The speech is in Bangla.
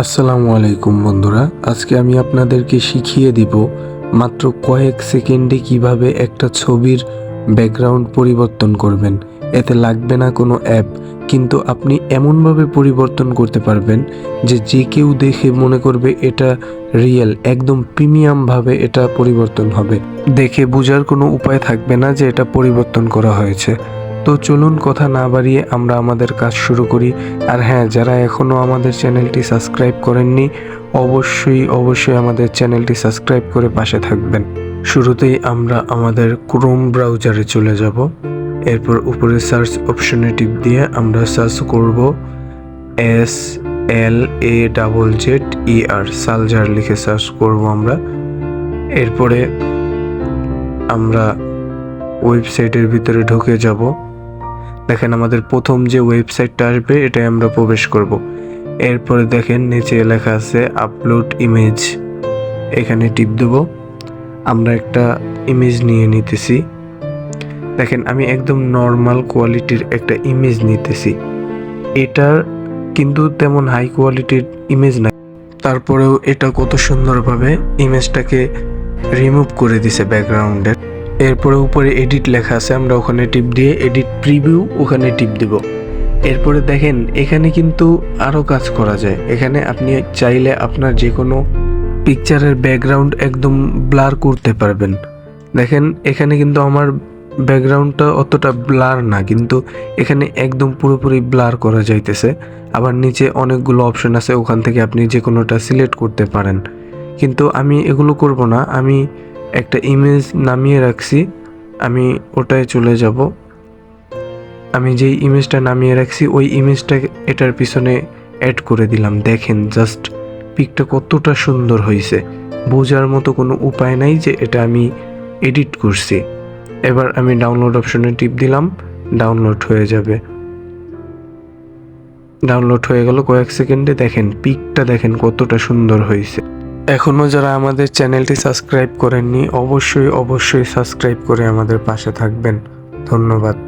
আসসালামু আলাইকুম বন্ধুরা, আজকে আমি আপনাদেরকে শিখিয়ে দিব মাত্র কয়েক সেকেন্ডে কিভাবে একটা ছবির ব্যাকগ্রাউন্ড পরিবর্তন করবেন। এতে লাগবে না কোনো অ্যাপ, কিন্তু আপনি এমনভাবে পরিবর্তন করতে পারবেন যে কেউ দেখে মনে করবে এটা রিয়েল, একদম প্রিমিয়ামভাবে এটা পরিবর্তন হবে। দেখে বোঝার কোনো উপায় থাকবে না যে এটা পরিবর্তন করা হয়েছে। তো চলুন কথা না বাড়িয়ে আমরা আমাদের কাজ শুরু করি। আর হ্যাঁ, যারা এখনও আমাদের চ্যানেলটি সাবস্ক্রাইব করেননি অবশ্যই আমাদের চ্যানেলটি সাবস্ক্রাইব করে পাশে থাকবেন। শুরুতেই আমরা আমাদের ক্রোম ব্রাউজারে চলে যাব। এরপর উপরে সার্চ অপশনে টিপ দিয়ে আমরা সার্চ করব SLAZZER, সালজার লিখে সার্চ করব আমরা। এরপরে আমরা ওয়েবসাইটের ভিতরে ঢুকে যাব। দেখেন আমাদের প্রথম যে ওয়েবসাইটটা আসবে এটাই আমরা প্রবেশ করব। এরপরে দেখেন নিচে লেখা আছে আপলোড ইমেজ, এখানে টিপ দেব। আমরা একটা ইমেজ নিয়ে নিতেছি। দেখেন আমি একদম নর্মাল কোয়ালিটির একটা ইমেজ নিতেছি। এটার কিন্তু তেমন হাই কোয়ালিটির ইমেজ না, তারপরেও এটা কত সুন্দরভাবে ইমেজটাকে রিমুভ করে দিছে ব্যাকগ্রাউন্ডের। এরপরে উপরে এডিট লেখা আছে, আমরা ওখানে টিপ দিয়ে এডিট প্রিভিউ ওখানে টিপ দেব। এরপরে দেখেন এখানে কিন্তু আরও কাজ করা যায়। এখানে আপনি চাইলে আপনার যে কোনো পিকচারের ব্যাকগ্রাউন্ড একদম ব্লার করতে পারবেন। দেখেন এখানে কিন্তু আমার ব্যাকগ্রাউন্ডটা অতটা ব্লার না, কিন্তু এখানে একদম পুরোপুরি ব্লার করা যাইতেছে। আবার নিচে অনেকগুলো অপশন আছে, ওখান থেকে আপনি যে কোনোটা সিলেক্ট করতে পারেন। কিন্তু আমি এগুলো করব না, আমি একটা ইমেজ নামিয়ে রাখছি, আমি ওটায় চলে যাব। আমি যেই ইমেজটা নামিয়ে রাখছি ওই ইমেজটা এটার পিছনে অ্যাড করে দিলাম। দেখেন জাস্ট পিকটা কতটা সুন্দর হয়েছে, বোঝার মতো কোনো উপায় নাই যে এটা আমি এডিট করছি। এবার আমি ডাউনলোড অপশনে টিপ দিলাম, ডাউনলোড হয়ে যাবে। ডাউনলোড হয়ে গেল কয়েক সেকেন্ডে। দেখেন পিকটা দেখেন কতটা সুন্দর হয়েছে। এখনও যারা আমাদের চ্যানেলটি সাবস্ক্রাইব করেননি অবশ্যই সাবস্ক্রাইব করে আমাদের পাশে থাকবেন। ধন্যবাদ।